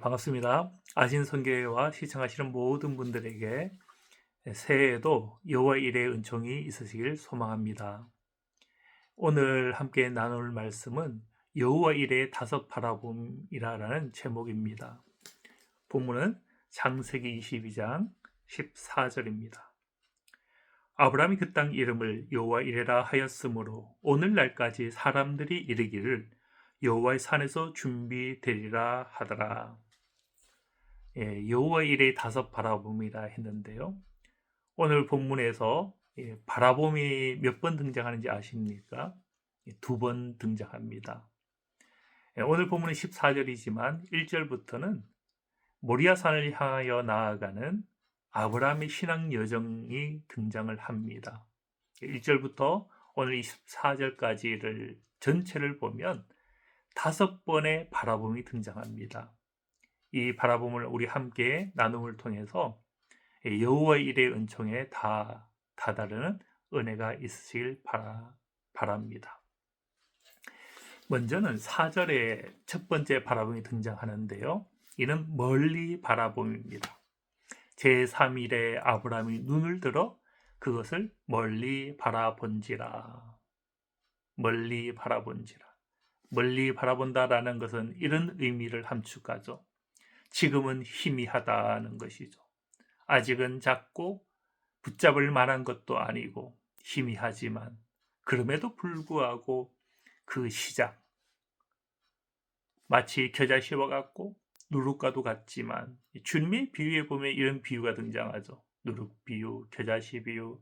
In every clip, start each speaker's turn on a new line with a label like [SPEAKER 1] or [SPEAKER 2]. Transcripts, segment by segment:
[SPEAKER 1] 반갑습니다. 아신성교회와 시청하시는 모든 분들에게 새해에도 여호와 일의 은총이 있으시길 소망합니다. 오늘 함께 나눌 말씀은 여호와 일의 다섯 바라봄이라는 제목입니다. 본문은 창세기 22장 14절입니다. 아브라함이 그 땅 이름을 여호와 이레라 하였으므로 오늘날까지 사람들이 이르기를 여호와의 산에서 준비되리라 하더라. 여호와 일의 다섯 바라봄이라 했는데요. 오늘 본문에서 바라봄이 몇 번 등장하는지 아십니까? 두 번 등장합니다. 오늘 본문은 14절이지만 1절부터는 모리아산을 향하여 나아가는 아브라함의 신앙 여정이 등장을 합니다. 1절부터 오늘 24절까지를 전체를 보면 다섯 번의 바라봄이 등장합니다. 이 바라봄을 우리 함께 나눔을 통해서 여호와의 일의 은총에 다다르는 은혜가 있으시길 바랍니다. 먼저는 4절에 첫 번째 바라봄이 등장하는데요. 이는 멀리 바라봄입니다. 제3일에 아브라함이 눈을 들어 그것을 멀리 바라본지라. 멀리 바라본지라. 멀리 바라본다라는 것은 이런 의미를 함축하죠. 지금은 희미하다는 것이죠. 아직은 작고 붙잡을 만한 것도 아니고 희미하지만 그럼에도 불구하고 그 시작, 마치 겨자씨와 같고 누룩과도 같지만 주님의 비유에 보면 이런 비유가 등장하죠. 누룩 비유, 겨자씨 비유,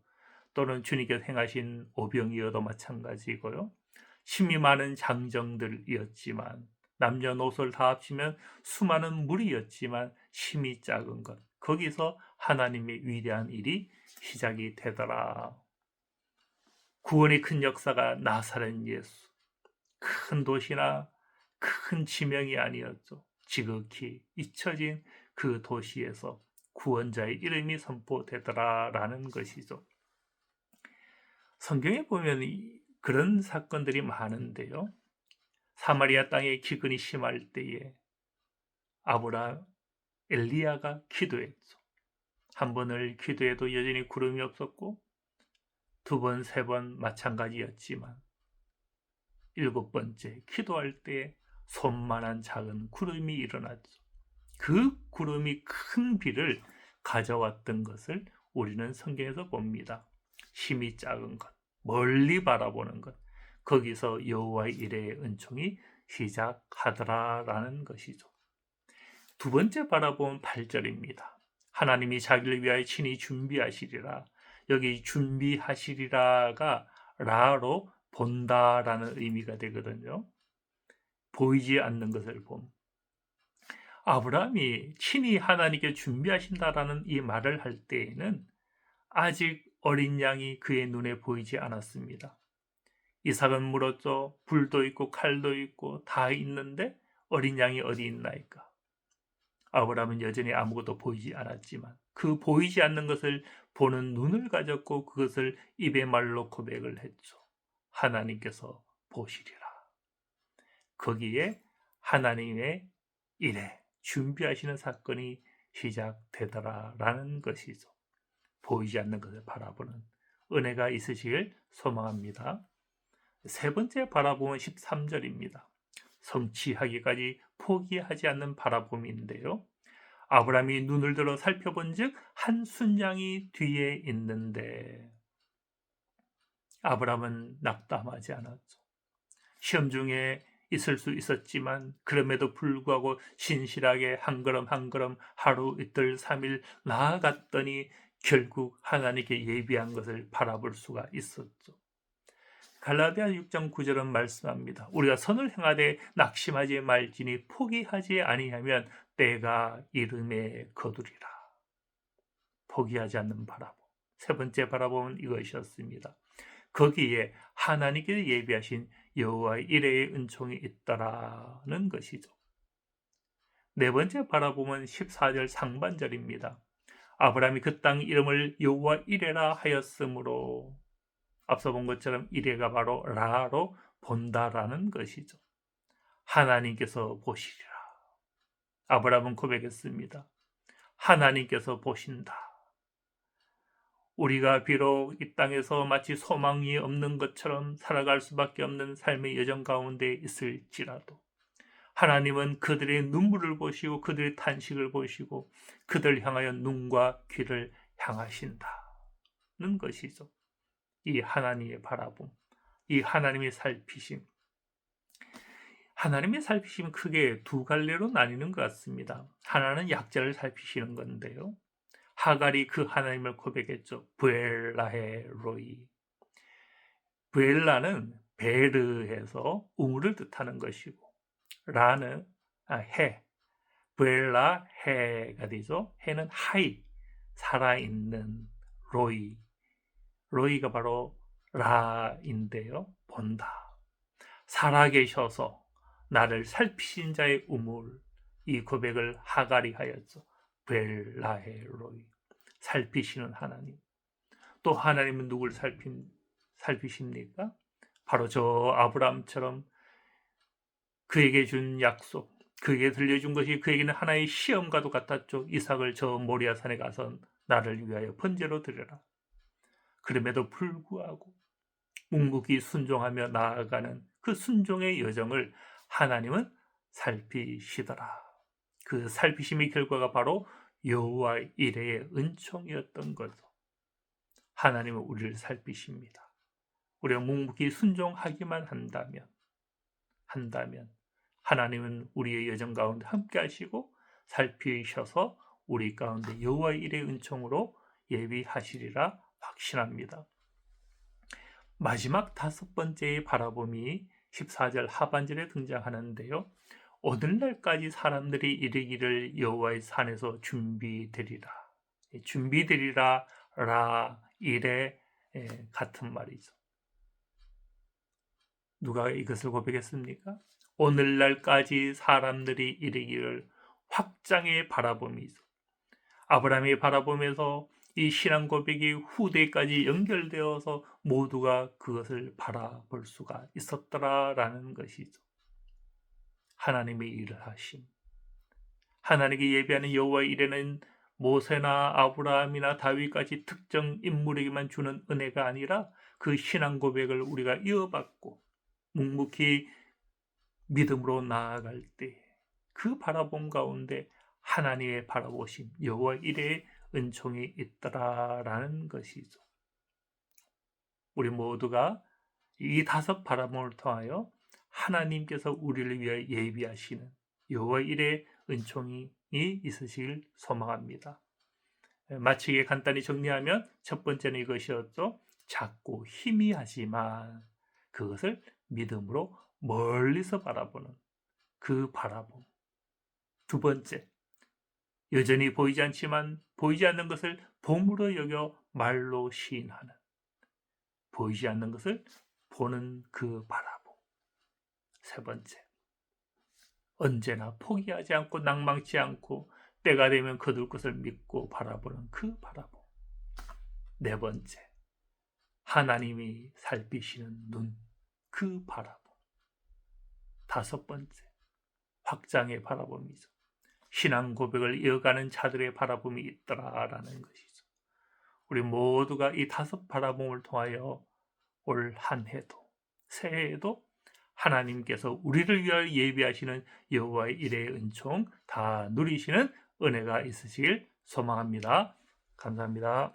[SPEAKER 1] 또는 주님께서 행하신 오병이어도 마찬가지고요. 힘이 많은 장정들이었지만 남녀노소를 다 합치면 수많은 무리였지만 힘이 작은 것, 거기서 하나님의 위대한 일이 시작이 되더라. 구원의 큰 역사가 나사렛 예수, 큰 도시나 큰 지명이 아니었죠. 지극히 잊혀진 그 도시에서 구원자의 이름이 선포되더라라는 것이죠. 성경에 보면 그런 사건들이 많은데요. 사마리아 땅에 기근이 심할 때에 아브라함, 엘리야가 기도했죠. 한 번을 기도해도 여전히 구름이 없었고 두 번, 세 번 마찬가지였지만 일곱 번째 기도할 때에 손만한 작은 구름이 일어났죠. 그 구름이 큰 비를 가져왔던 것을 우리는 성경에서 봅니다. 힘이 작은 것, 멀리 바라보는 것, 거기서 여호와의 일의 은총이 시작하더라라는 것이죠. 두 번째 바라보면 8절입니다. 하나님이 자기를 위하여 친히 준비하시리라. 여기 준비하시리라가 라로 본다라는 의미가 되거든요. 보이지 않는 것을 봄. 아브라함이 친히 하나님께 준비하신다라는 이 말을 할 때에는 아직 어린 양이 그의 눈에 보이지 않았습니다. 이삭은 물었죠. 불도 있고 칼도 있고 다 있는데 어린 양이 어디 있나이까. 아브라함은 여전히 아무것도 보이지 않았지만 그 보이지 않는 것을 보는 눈을 가졌고 그것을 입에 말로 고백을 했죠. 하나님께서 보시리라. 거기에 하나님의 일에 준비하시는 사건이 시작되더라라는 것이죠. 보이지 않는 것을 바라보는 은혜가 있으시길 소망합니다. 세 번째 바라봄은 13절입니다. 성취하기까지 포기하지 않는 바라봄인데요. 아브라함이 눈을 들어 살펴본 즉 한 순양이 뒤에 있는데 아브라함은 낙담하지 않았죠. 시험 중에 있을 수 있었지만 그럼에도 불구하고 신실하게 한 걸음 한 걸음 하루 이틀 3일 나아갔더니 결국 하나님께 예비한 것을 바라볼 수가 있었죠. 갈라디아 6장 9절은 말씀합니다. 우리가 선을 행하되 낙심하지 말지니 포기하지 아니하면 때가 이름에 거두리라. 포기하지 않는 바라봄. 세 번째 바라봄은 이것이었습니다. 거기에 하나님께 예비하신 여호와의 일의 은총이 있다라는 것이죠. 네 번째 바라봄은 14절 상반절입니다. 아브라함이 그 땅 이름을 여호와 이레라 하였으므로, 앞서 본 것처럼 이레가 바로 라로 본다라는 것이죠. 하나님께서 보시리라. 아브라함은 고백했습니다. 하나님께서 보신다. 우리가 비록 이 땅에서 마치 소망이 없는 것처럼 살아갈 수밖에 없는 삶의 여정 가운데 있을지라도 하나님은 그들의 눈물을 보시고 그들의 탄식을 보시고 그들 향하여 눈과 귀를 향하신다는 것이죠. 이 하나님의 바라봄, 이 하나님의 살피심. 하나님의 살피심은 크게 두 갈래로 나뉘는 것 같습니다. 하나는 약자를 살피시는 건데요. 하갈이 그 하나님을 고백했죠. 브엘라헤 로이. 브엘라는 베르에서 우물을 뜻하는 것이고, 라는 해, 브엘라 해가 되죠. 해는 하이, 살아있는. 로이, 로이가 바로 라인데요. 본다. 살아계셔서 나를 살피신 자의 우물, 이 고백을 하갈이 하였죠. 브엘라헤 로이, 살피시는 하나님. 또 하나님은 누굴 살피십니까? 바로 저 아브라함처럼 그에게 준 약속, 그에게 들려준 것이 그에게는 하나의 시험과도 같았죠. 이삭을 저 모리아산에 가서 나를 위하여 번제로 드려라. 그럼에도 불구하고 묵묵히 순종하며 나아가는 그 순종의 여정을 하나님은 살피시더라. 그 살피심의 결과가 바로 여호와 이레의 은총이었던 거죠. 하나님은 우리를 살피십니다. 우리가 묵묵히 순종하기만 한다면 하나님은 우리의 여정 가운데 함께 하시고 살피셔서 우리 가운데 여호와 이레의 은총으로 예비하시리라 확신합니다. 마지막 다섯 번째의 바라봄이 14절 하반절에 등장하는데요. 오늘날까지 사람들이 이르기를 여호와의 산에서 준비되리라. 준비되리라 라 이레 같은 말이죠. 누가 이것을 고백했습니까? 오늘날까지 사람들이 이르기를, 확장의 바라봄이죠. 아브라함의 바라봄에서 이 신앙 고백이 후대까지 연결되어서 모두가 그것을 바라볼 수가 있었더라라는 것이죠. 하나님의 일을 하심. 하나님께 예배하는 여호와 이레는 모세나 아브라함이나 다윗까지 특정 인물에게만 주는 은혜가 아니라 그 신앙 고백을 우리가 이어받고 묵묵히 믿음으로 나아갈 때 그 바라봄 가운데 하나님의 바라보심, 여호와 이레의 은총이 있더라라는 것이죠. 우리 모두가 이 다섯 바라봄을 통하여 하나님께서 우리를 위하여 예비하시는 여호와 이레의 은총이 있으시길 소망합니다. 마치게 간단히 정리하면 첫 번째는 이것이었죠. 작고 희미하지만 그것을 믿음으로 멀리서 바라보는 그 바라봄. 두 번째, 여전히 보이지 않지만 보이지 않는 것을 봄으로 여겨 말로 시인하는, 보이지 않는 것을 보는 그 바라봄. 세 번째, 언제나 포기하지 않고 낭망치 않고 때가 되면 거둘 것을 믿고 바라보는 그 바라봄. 네 번째, 하나님이 살피시는 눈, 그 바라봄. 다섯 번째, 확장의 바라봄이죠. 신앙 고백을 이어가는 자들의 바라봄이 있더라라는 것이죠. 우리 모두가 이 다섯 바라봄을 통하여 올 한 해도, 새해에도 하나님께서 우리를 위하여 예비하시는 여호와의 이레의 은총 다 누리시는 은혜가 있으시길 소망합니다. 감사합니다.